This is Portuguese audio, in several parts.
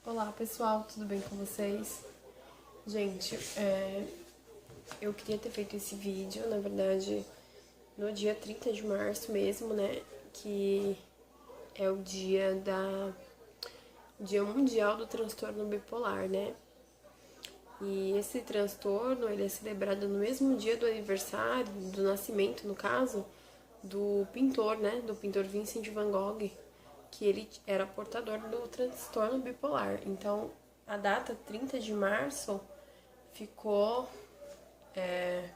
Olá pessoal, tudo bem com vocês? Gente, eu queria ter feito esse vídeo, na verdade, no dia 30 de março mesmo, né? Que é o Dia Mundial do Transtorno Bipolar, né? E esse transtorno, ele é celebrado no mesmo dia do aniversário, do nascimento, no caso, do pintor, né? Do pintor Vincent van Gogh, que ele era portador do transtorno bipolar. Então, a data 30 de março ficou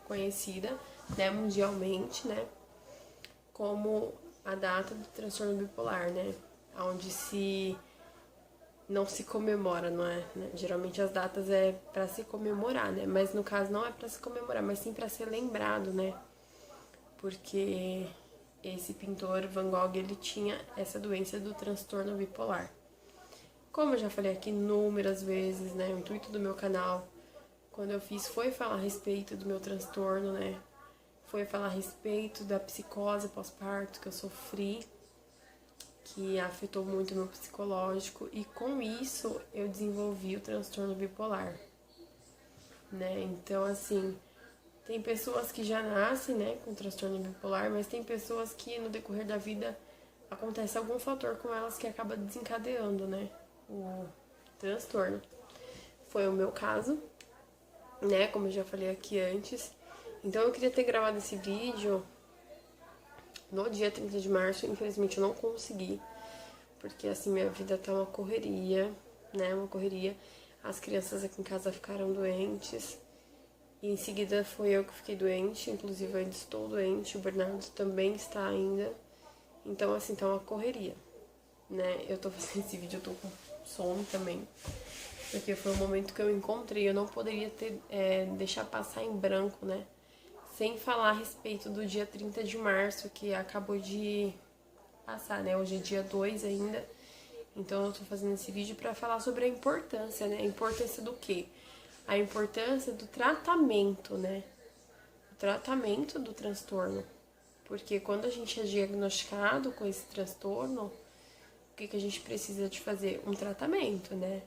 conhecida, né, mundialmente, né, como a data do transtorno bipolar, né, onde não se comemora, não é? Né? Geralmente as datas é para se comemorar, né? Mas no caso não é para se comemorar, mas sim para ser lembrado, né? Porque esse pintor Van Gogh ele tinha essa doença do transtorno bipolar. Como eu já falei aqui inúmeras vezes, né? O intuito do meu canal, quando eu fiz, foi falar a respeito do meu transtorno, né? Foi falar a respeito da psicose pós-parto que eu sofri, que afetou muito o meu psicológico, e com isso eu desenvolvi o transtorno bipolar, né? Então, assim, tem pessoas que já nascem, né, com transtorno bipolar, mas tem pessoas que no decorrer da vida acontece algum fator com elas que acaba desencadeando, né, o transtorno. Foi o meu caso, né, como eu já falei aqui antes. Então eu queria ter gravado esse vídeo no dia 30 de março, infelizmente eu não consegui, porque assim minha vida tá uma correria, né, uma correria. As crianças aqui em casa ficaram doentes, e em seguida foi eu que fiquei doente, inclusive eu ainda estou doente, o Bernardo também está ainda. Então assim, tá uma correria, né? Eu tô fazendo esse vídeo, eu tô com sono também, porque foi um momento que eu encontrei, eu não poderia deixar passar em branco, né? Sem falar a respeito do dia 30 de março, que acabou de passar, né? Hoje é dia 2 ainda. Então eu tô fazendo esse vídeo para falar sobre a importância, né? A importância do quê? A importância do tratamento, né? O tratamento do transtorno. Porque quando a gente é diagnosticado com esse transtorno, o que a gente precisa de fazer? Um tratamento, né?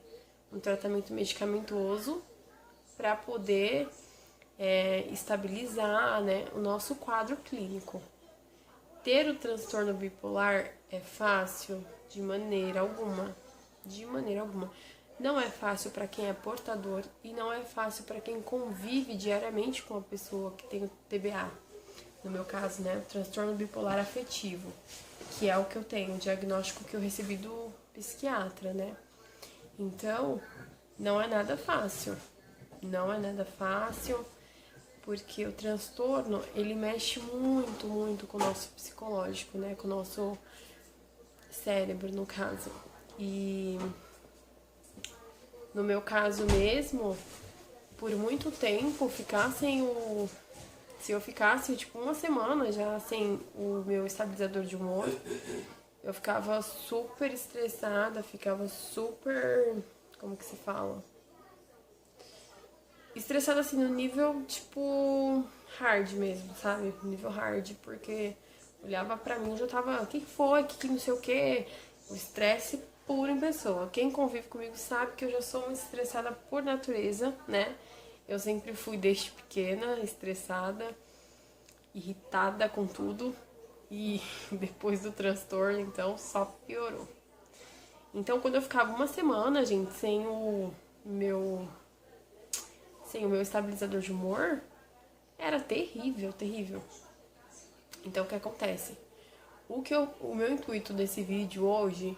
Um tratamento medicamentoso para poder estabilizar, né, o nosso quadro clínico. Ter o transtorno bipolar é fácil? De maneira alguma. De maneira alguma. Não é fácil para quem é portador e não é fácil para quem convive diariamente com a pessoa que tem o TBA. No meu caso, né, o transtorno bipolar afetivo, que é o que eu tenho, o diagnóstico que eu recebi do psiquiatra, né? Então, não é nada fácil. Não é nada fácil, porque o transtorno, ele mexe muito, muito com o nosso psicológico, né? Com o nosso cérebro, no caso. E no meu caso mesmo, por muito tempo, ficar sem o... Se eu ficasse, tipo, uma semana já sem o meu estabilizador de humor, eu ficava super estressada, ficava super... Como que se fala? Estressada, assim, no nível, tipo, hard mesmo, sabe? Nível hard, porque olhava pra mim e já tava, o que foi, que não sei o que, o estresse puro em pessoa. Quem convive comigo sabe que eu já sou uma estressada por natureza, né? Eu sempre fui desde pequena, estressada, irritada com tudo, e depois do transtorno, então, só piorou. Então, quando eu ficava uma semana, gente, meu sem o meu estabilizador de humor, era terrível, terrível. Então, o que acontece? O meu intuito desse vídeo hoje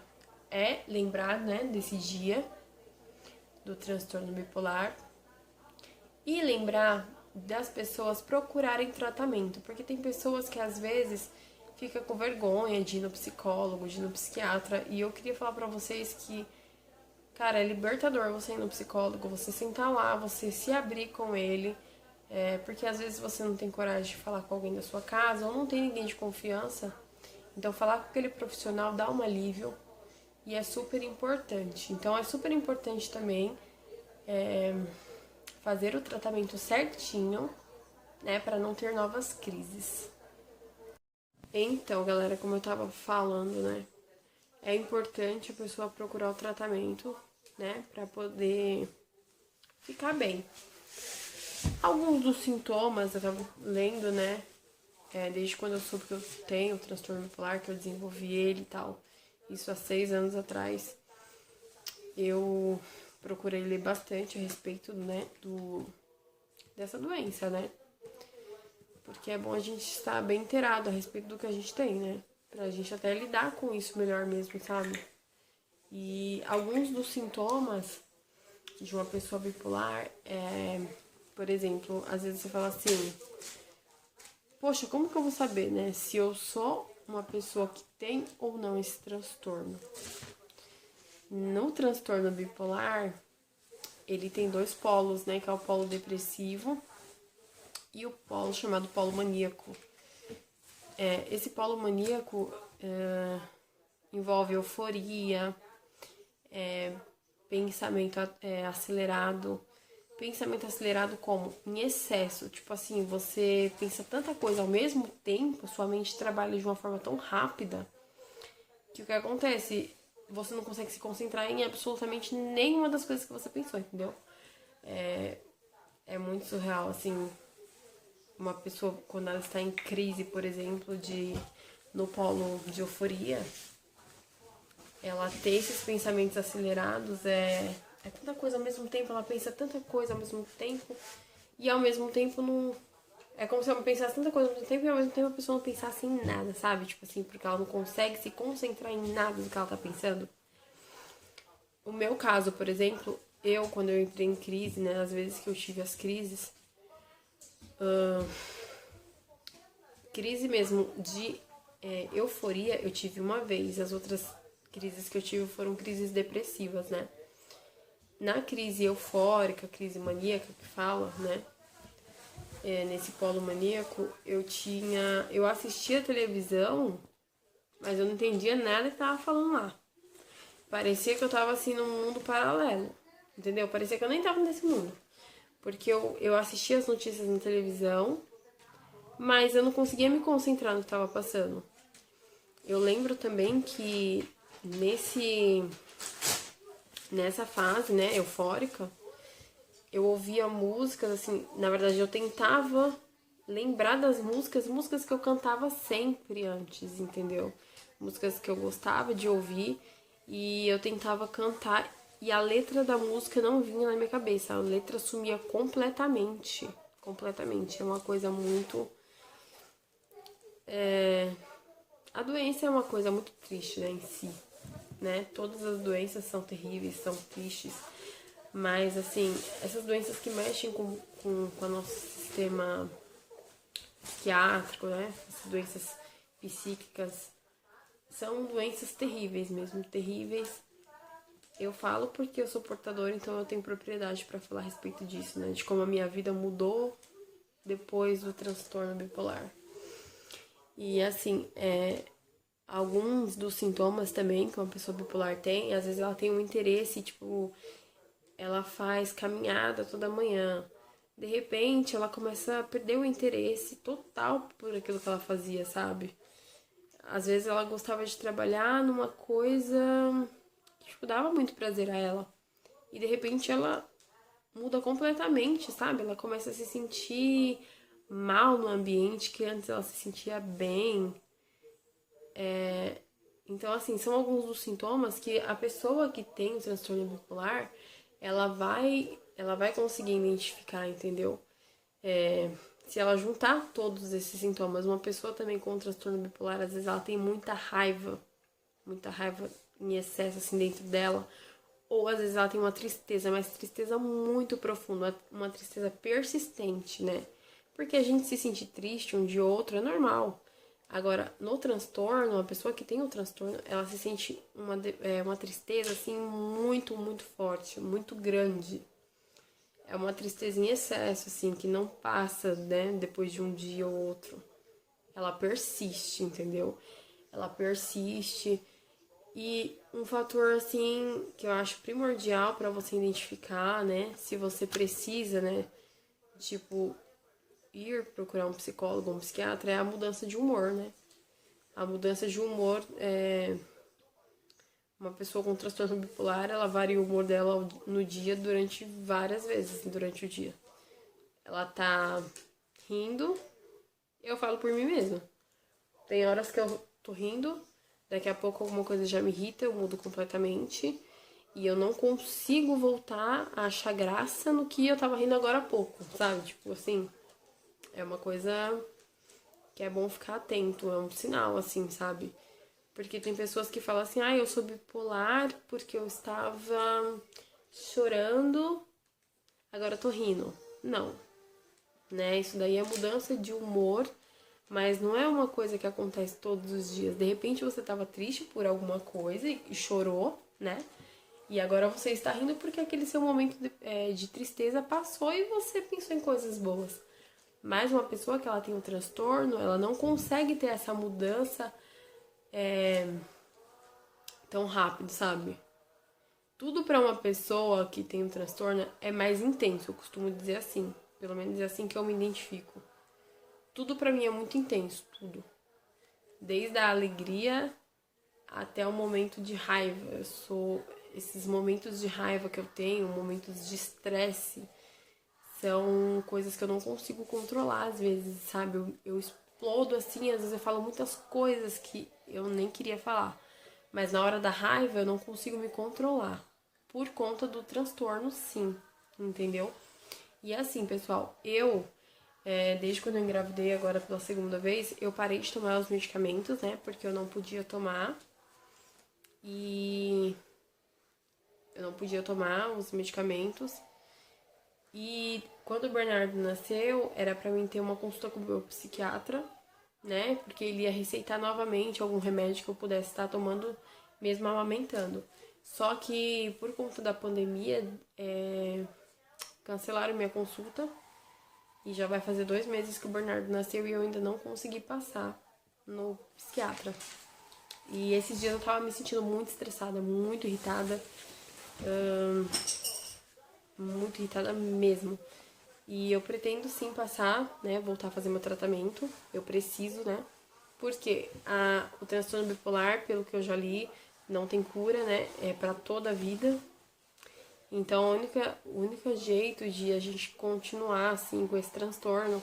é lembrar, né, desse dia do transtorno bipolar e lembrar das pessoas procurarem tratamento, porque tem pessoas que às vezes fica com vergonha de ir no psicólogo, de ir no psiquiatra, e eu queria falar pra vocês que, cara, é libertador você ir no psicólogo, você sentar lá, você se abrir com ele, porque às vezes você não tem coragem de falar com alguém da sua casa ou não tem ninguém de confiança. Então falar com aquele profissional dá um alívio e é super importante. Então é super importante também fazer o tratamento certinho, né, para não ter novas crises. Então, galera, como eu tava falando, né, é importante a pessoa procurar o tratamento, né, pra poder ficar bem. Alguns dos sintomas, eu tava lendo, né, desde quando eu soube que eu tenho o transtorno bipolar, que eu desenvolvi ele e tal, isso há 6 anos atrás, eu procurei ler bastante a respeito, né, dessa doença, né, porque é bom a gente estar bem inteirado a respeito do que a gente tem, né, pra gente até lidar com isso melhor mesmo, sabe? E alguns dos sintomas de uma pessoa bipolar por exemplo, às vezes você fala assim, poxa, como que eu vou saber, né, se eu sou uma pessoa que tem ou não esse transtorno? No transtorno bipolar, ele tem 2 polos, né, que é o polo depressivo e o polo chamado polo maníaco. Esse polo maníaco envolve euforia, pensamento acelerado. Pensamento acelerado como? Em excesso. Tipo assim, você pensa tanta coisa ao mesmo tempo, sua mente trabalha de uma forma tão rápida, que o que acontece? Você não consegue se concentrar em absolutamente nenhuma das coisas que você pensou, entendeu? É muito surreal, assim, uma pessoa, quando ela está em crise, por exemplo, no polo de euforia, ela ter esses pensamentos acelerados é tanta coisa ao mesmo tempo, ela pensa tanta coisa ao mesmo tempo e ao mesmo tempo não. É como se ela pensasse tanta coisa ao mesmo tempo e ao mesmo tempo a pessoa não pensasse em nada, sabe? Tipo assim, porque ela não consegue se concentrar em nada do que ela tá pensando. O meu caso, por exemplo, quando eu entrei em crise, né, às vezes que eu tive as crises, crise mesmo de euforia, eu tive uma vez, as outras crises que eu tive foram crises depressivas, né? Na crise eufórica, crise maníaca que fala, né? Nesse polo maníaco, eu assistia a televisão, mas eu não entendia nada que tava falando lá. Parecia que eu tava assim num mundo paralelo, entendeu? Parecia que eu nem tava nesse mundo. Porque eu assistia as notícias na televisão, mas eu não conseguia me concentrar no que tava passando. Eu lembro também que nessa fase, né, eufórica, eu ouvia músicas, assim, na verdade eu tentava lembrar das músicas que eu cantava sempre antes, entendeu? Músicas que eu gostava de ouvir e eu tentava cantar e a letra da música não vinha na minha cabeça, a letra sumia completamente, completamente. É uma coisa muito... A doença é uma coisa muito triste, né, em si, né? Todas as doenças são terríveis, são tristes, mas, assim, essas doenças que mexem com o nosso sistema psiquiátrico, né? Essas doenças psíquicas são doenças terríveis mesmo, terríveis. Eu falo porque eu sou portadora, então eu tenho propriedade para falar a respeito disso, né? De como a minha vida mudou depois do transtorno bipolar. E assim, alguns dos sintomas também que uma pessoa bipolar tem, às vezes ela tem um interesse, tipo, ela faz caminhada toda manhã. De repente, ela começa a perder o interesse total por aquilo que ela fazia, sabe? Às vezes ela gostava de trabalhar numa coisa que, tipo, dava muito prazer a ela. E de repente ela muda completamente, sabe? Ela começa a se sentir mal no ambiente que antes ela se sentia bem. Então, assim, são alguns dos sintomas que a pessoa que tem o transtorno bipolar, ela vai conseguir identificar, entendeu? Se ela juntar todos esses sintomas, uma pessoa também com transtorno bipolar, às vezes ela tem muita raiva em excesso, assim, dentro dela, ou às vezes ela tem uma tristeza, mas tristeza muito profunda, uma tristeza persistente, né? Porque a gente se sentir triste um dia ou outro é normal. Agora, no transtorno, a pessoa que tem o transtorno, ela se sente uma tristeza, assim, muito, muito forte, muito grande. É uma tristeza em excesso, assim, que não passa, né, depois de um dia ou outro. Ela persiste, entendeu? Ela persiste. E um fator, assim, que eu acho primordial para você identificar, né, se você precisa, né, tipo, ir procurar um psicólogo, um psiquiatra, é a mudança de humor, né? A mudança de humor Uma pessoa com transtorno bipolar, ela varia o humor dela no dia durante várias vezes durante o dia. Ela tá rindo, eu falo por mim mesma. Tem horas que eu tô rindo, daqui a pouco alguma coisa já me irrita, eu mudo completamente. E eu não consigo voltar a achar graça no que eu tava rindo agora há pouco, sabe? Tipo assim, é uma coisa que é bom ficar atento, é um sinal, assim, sabe? Porque tem pessoas que falam assim, eu sou bipolar porque eu estava chorando, agora eu tô rindo. Não, né? Isso daí é mudança de humor, mas não é uma coisa que acontece todos os dias. De repente você estava triste por alguma coisa e chorou, né? E agora você está rindo porque aquele seu momento de tristeza passou e você pensou em coisas boas. Mas uma pessoa que ela tem um transtorno, ela não consegue ter essa mudança tão rápido, sabe? Tudo para uma pessoa que tem um transtorno é mais intenso, eu costumo dizer assim. Pelo menos é assim que eu me identifico. Tudo para mim é muito intenso, tudo. Desde a alegria até o momento de raiva. Esses momentos de raiva que eu tenho, momentos de estresse, são coisas que eu não consigo controlar às vezes, sabe? Eu explodo assim, às vezes eu falo muitas coisas que eu nem queria falar. Mas na hora da raiva eu não consigo me controlar. Por conta do transtorno, sim. Entendeu? E assim, pessoal, desde quando eu engravidei agora pela segunda vez, eu parei de tomar os medicamentos, né? Porque eu não podia tomar. E eu não podia tomar os medicamentos. E quando o Bernardo nasceu, era pra mim ter uma consulta com o meu psiquiatra, né? Porque ele ia receitar novamente algum remédio que eu pudesse estar tomando mesmo amamentando. Só que por conta da pandemia, cancelaram minha consulta. E já vai fazer 2 meses que o Bernardo nasceu e eu ainda não consegui passar no psiquiatra. E esses dias eu tava me sentindo muito estressada, muito irritada mesmo. E eu pretendo sim passar, né, voltar a fazer meu tratamento. Eu preciso, né? Porque o transtorno bipolar, pelo que eu já li, não tem cura, né? É pra toda a vida. Então, o único jeito de a gente continuar assim com esse transtorno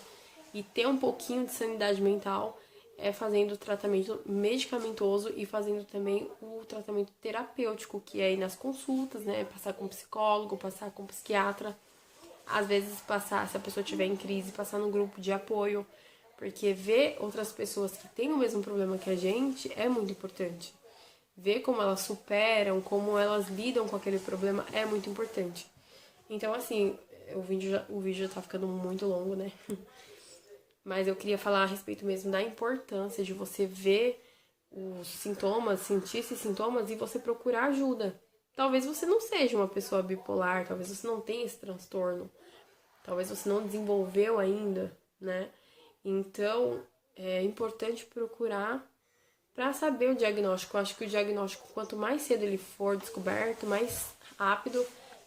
e ter um pouquinho de sanidade mental é fazendo o tratamento medicamentoso e fazendo também o tratamento terapêutico, que é ir nas consultas, né? Passar com psicólogo, passar com psiquiatra. Às vezes passar, se a pessoa estiver em crise, passar no grupo de apoio. Porque ver outras pessoas que têm o mesmo problema que a gente é muito importante. Ver como elas superam, como elas lidam com aquele problema é muito importante. Então, assim, o vídeo já tá ficando muito longo, né? Mas eu queria falar a respeito mesmo da importância de você ver os sintomas, sentir esses sintomas e você procurar ajuda. Talvez você não seja uma pessoa bipolar, talvez você não tenha esse transtorno, talvez você não desenvolveu ainda, né? Então, é importante procurar para saber o diagnóstico. Eu acho que o diagnóstico, quanto mais cedo ele for descoberto, mais rápido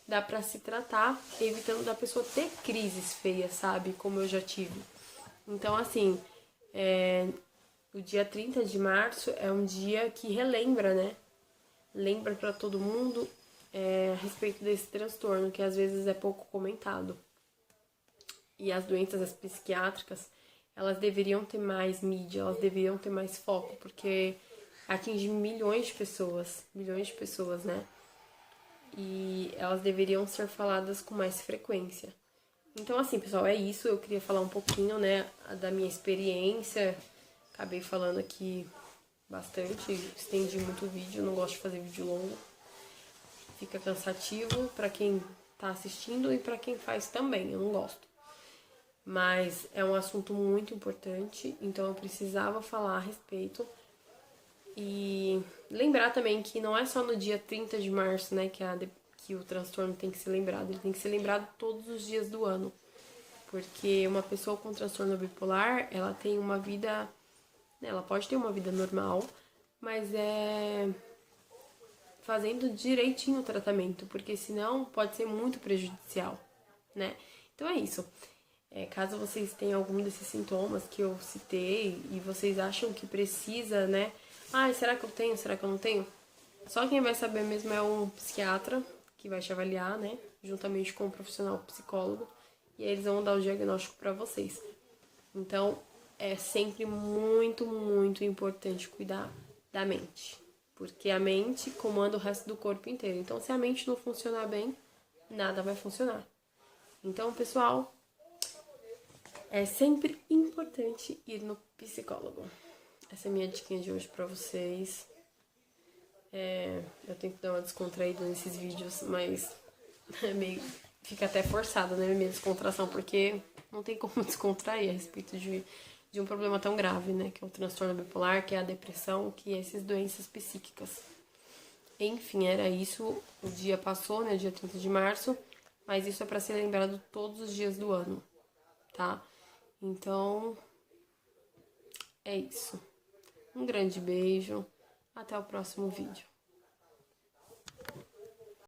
dá para se tratar, evitando da pessoa ter crises feias, sabe? Como eu já tive. Então, assim, o dia 30 de março é um dia que relembra, né? Lembra para todo mundo a respeito desse transtorno, que às vezes é pouco comentado. E as doenças psiquiátricas, elas deveriam ter mais mídia, elas deveriam ter mais foco, porque atinge milhões de pessoas, né? E elas deveriam ser faladas com mais frequência. Então, assim, pessoal, é isso. Eu queria falar um pouquinho, né, da minha experiência. Acabei falando aqui bastante, estendi muito o vídeo, não gosto de fazer vídeo longo. Fica cansativo para quem tá assistindo e para quem faz também, eu não gosto. Mas é um assunto muito importante, então eu precisava falar a respeito. E lembrar também que não é só no dia 30 de março, né, que o transtorno tem que ser lembrado. Ele tem que ser lembrado todos os dias do ano. Porque uma pessoa com transtorno bipolar, ela tem uma vida... Ela pode ter uma vida normal, mas é fazendo direitinho o tratamento, porque senão pode ser muito prejudicial, né? Então é isso. Caso vocês tenham algum desses sintomas que eu citei e vocês acham que precisa, né? Será que eu tenho? Será que eu não tenho? Só quem vai saber mesmo é um psiquiatra que vai te avaliar, né? Juntamente com um profissional psicólogo. E aí eles vão dar o diagnóstico pra vocês. Então, é sempre muito, muito importante cuidar da mente. Porque a mente comanda o resto do corpo inteiro. Então, se a mente não funcionar bem, nada vai funcionar. Então, pessoal, é sempre importante ir no psicólogo. Essa é a minha dica de hoje pra vocês. Eu tenho que dar uma descontraída nesses vídeos, mas fica até forçada, né, minha descontração, porque não tem como descontrair a respeito de um problema tão grave, né, que é o transtorno bipolar, que é a depressão, que é essas doenças psíquicas. Enfim, era isso. O dia passou, né, dia 30 de março, mas isso é para ser lembrado todos os dias do ano, tá? Então, é isso. Um grande beijo. Até o próximo vídeo.